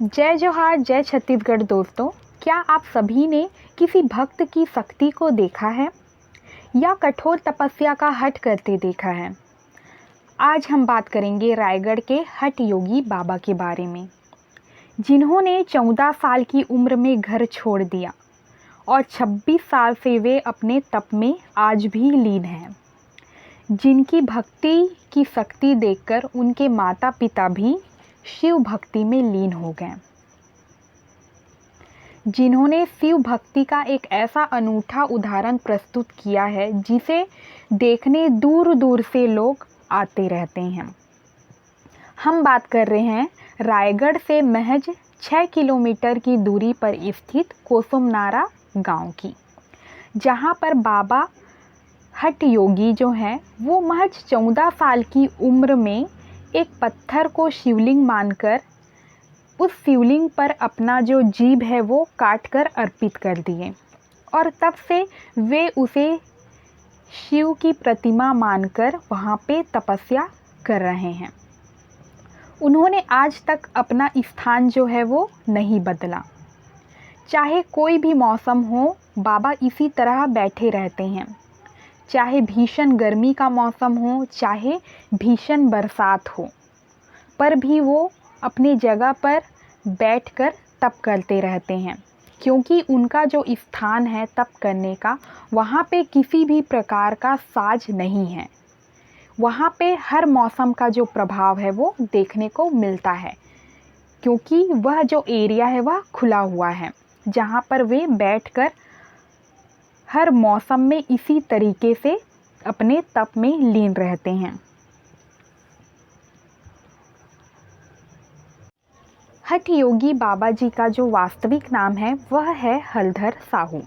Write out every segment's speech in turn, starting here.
जय जोहार, जय छत्तीसगढ़। दोस्तों, क्या आप सभी ने किसी भक्त की शक्ति को देखा है या कठोर तपस्या का हठ करते देखा है? आज हम बात करेंगे रायगढ़ के हठ योगी बाबा के बारे में, जिन्होंने 14 साल की उम्र में घर छोड़ दिया और 26 साल से वे अपने तप में आज भी लीन हैं। जिनकी भक्ति की शक्ति देखकर उनके माता पिता भी शिव भक्ति में लीन हो गए, जिन्होंने शिव भक्ति का एक ऐसा अनूठा उदाहरण प्रस्तुत किया है जिसे देखने दूर दूर से लोग आते रहते हैं। हम बात कर रहे हैं रायगढ़ से महज 6 किलोमीटर की दूरी पर स्थित कोसुमनारा गांव की, जहां पर बाबा हठ योगी जो हैं वो महज 14 साल की उम्र में एक पत्थर को शिवलिंग मानकर उस शिवलिंग पर अपना जो जीभ है वो काट कर अर्पित कर दिए और तब से वे उसे शिव की प्रतिमा मानकर वहाँ पे तपस्या कर रहे हैं। उन्होंने आज तक अपना स्थान जो है वो नहीं बदला। चाहे कोई भी मौसम हो, बाबा इसी तरह बैठे रहते हैं। चाहे भीषण गर्मी का मौसम हो, चाहे भीषण बरसात हो, पर भी वो अपनी जगह पर बैठकर तप करते रहते हैं, क्योंकि उनका जो स्थान है तप करने का, वहाँ पे किसी भी प्रकार का साज नहीं है। वहाँ पे हर मौसम का जो प्रभाव है वो देखने को मिलता है, क्योंकि वह जो एरिया है वह खुला हुआ है, जहाँ पर वे बैठकर हर मौसम में इसी तरीके से अपने तप में लीन रहते हैं। हठ योगी बाबा जी का जो वास्तविक नाम है वह है हलधर साहू,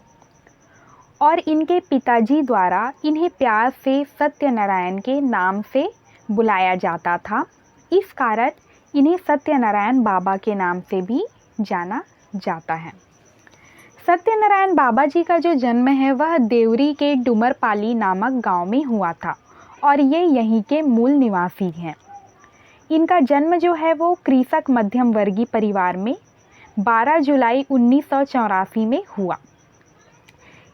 और इनके पिताजी द्वारा इन्हें प्यार से सत्यनारायण के नाम से बुलाया जाता था। इस कारण इन्हें सत्यनारायण बाबा के नाम से भी जाना जाता है। सत्यनारायण बाबा जी का जो जन्म है वह देवरी के डुमरपाली नामक गांव में हुआ था और ये यहीं के मूल निवासी हैं। इनका जन्म जो है वो कृषक मध्यम वर्गीय परिवार में 12 जुलाई 1984 में हुआ।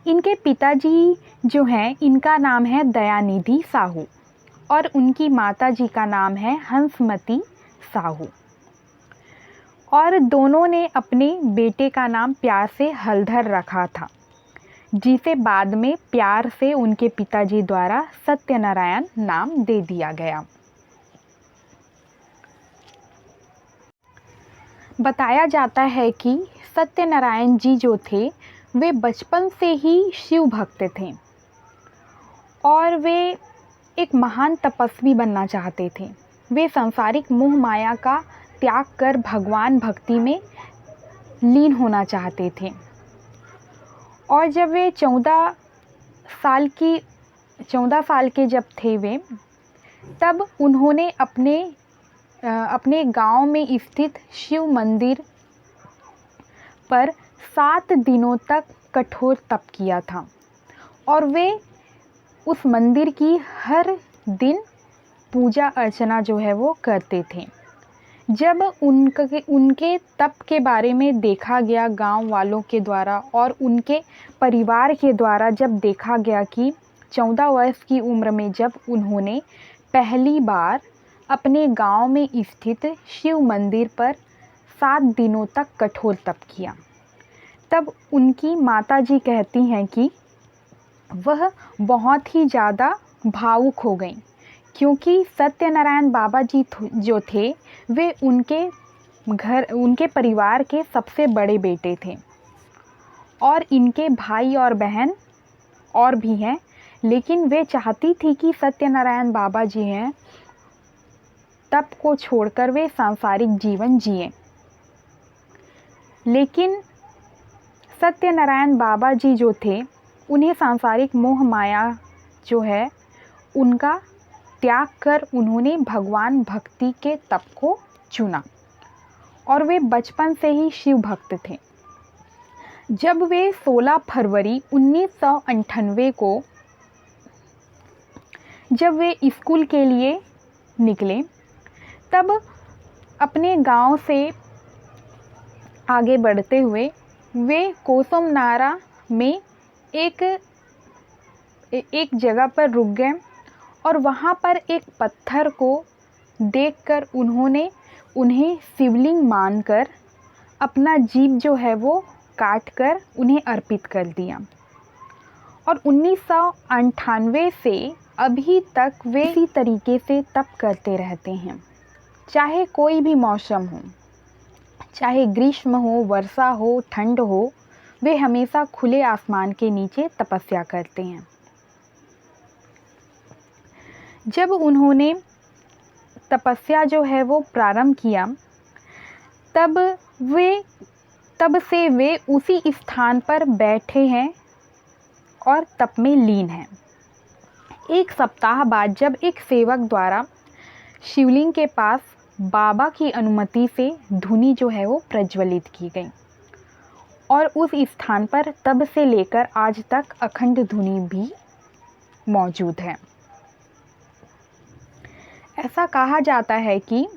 इनके पिताजी जो हैं इनका नाम है दयानिधि साहू और उनकी माता जी का नाम है हंसमती साहू, और दोनों ने अपने बेटे का नाम प्यार से हलधर रखा था, जिसे बाद में प्यार से उनके पिताजी द्वारा सत्यनारायण नाम दे दिया गया। बताया जाता है कि सत्यनारायण जी जो थे वे बचपन से ही शिव भक्त थे और वे एक महान तपस्वी बनना चाहते थे। वे सांसारिक मोह माया का त्याग कर भगवान भक्ति में लीन होना चाहते थे। और जब वे 14 साल के जब थे वे, तब उन्होंने अपने गांव में स्थित शिव मंदिर पर 7 दिनों तक कठोर तप किया था और वे उस मंदिर की हर दिन पूजा अर्चना जो है वो करते थे। जब उनके तप के बारे में देखा गया गांव वालों के द्वारा और उनके परिवार के द्वारा, जब देखा गया कि 14 वर्ष की उम्र में जब उन्होंने पहली बार अपने गांव में स्थित शिव मंदिर पर 7 दिनों तक कठोर तप किया, तब उनकी माताजी कहती हैं कि वह बहुत ही ज़्यादा भावुक हो गई, क्योंकि सत्यनारायण बाबा जी जो थे वे उनके परिवार के सबसे बड़े बेटे थे और इनके भाई और बहन और भी हैं, लेकिन वे चाहती थी कि सत्यनारायण बाबा जी हैं तप को छोड़कर वे सांसारिक जीवन जिए। लेकिन सत्यनारायण बाबा जी जो थे उन्हें सांसारिक मोह माया जो है उनका त्याग कर उन्होंने भगवान भक्ति के तप को चुना और वे बचपन से ही शिव भक्त थे। जब वे 16 फरवरी 1998 को जब वे स्कूल के लिए निकले, तब अपने गांव से आगे बढ़ते हुए वे कोसमनारा में एक जगह पर रुक गए और वहाँ पर एक पत्थर को देखकर उन्हें शिवलिंग मानकर अपना जीभ जो है वो काटकर उन्हें अर्पित कर दिया। और 1998 से अभी तक वे इसी तरीके से तप करते रहते हैं। चाहे कोई भी मौसम हो, चाहे ग्रीष्म हो, वर्षा हो, ठंड हो, वे हमेशा खुले आसमान के नीचे तपस्या करते हैं। जब उन्होंने तपस्या जो है वो प्रारंभ किया, तब से वे उसी स्थान पर बैठे हैं और तप में लीन हैं। एक सप्ताह बाद जब एक सेवक द्वारा शिवलिंग के पास बाबा की अनुमति से धुनी जो है वो प्रज्वलित की गई और उस स्थान पर तब से लेकर आज तक अखंड धुनी भी मौजूद है। ऐसा कहा जाता है कि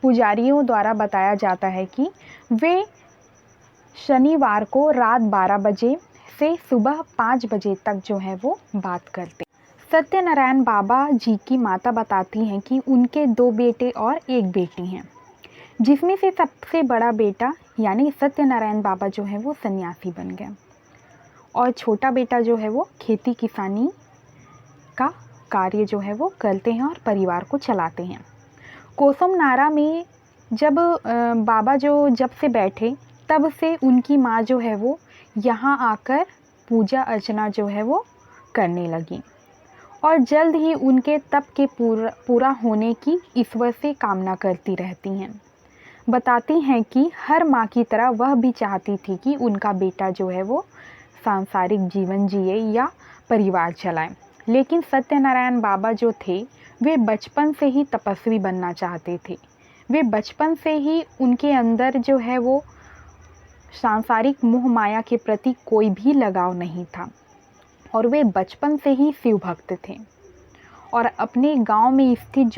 पुजारियों द्वारा बताया जाता है कि वे शनिवार को रात 12 बजे से सुबह 5 बजे तक जो है वो बात करते। सत्यनारायण बाबा जी की माता बताती हैं कि उनके 2 बेटे और 1 बेटी हैं, जिसमें से सबसे बड़ा बेटा यानी सत्यनारायण बाबा जो है वो सन्यासी बन गए और छोटा बेटा जो है वो खेती किसानी का कार्य जो है वो करते हैं और परिवार को चलाते हैं। कोसमनारा में जब बाबा जब से बैठे तब से उनकी माँ जो है वो यहाँ आकर पूजा अर्चना जो है वो करने लगी और जल्द ही उनके तप के पूरा होने की ईश्वर से कामना करती रहती हैं। बताती हैं कि हर माँ की तरह वह भी चाहती थी कि उनका बेटा जो है वो सांसारिक जीवन जिए या परिवार चलाए, लेकिन सत्यनारायण बाबा जो थे वे बचपन से ही तपस्वी बनना चाहते थे। वे बचपन से ही उनके अंदर जो है वो सांसारिक मोह माया के प्रति कोई भी लगाव नहीं था और वे बचपन से ही शिव भक्त थे और अपने गांव में स्थित जो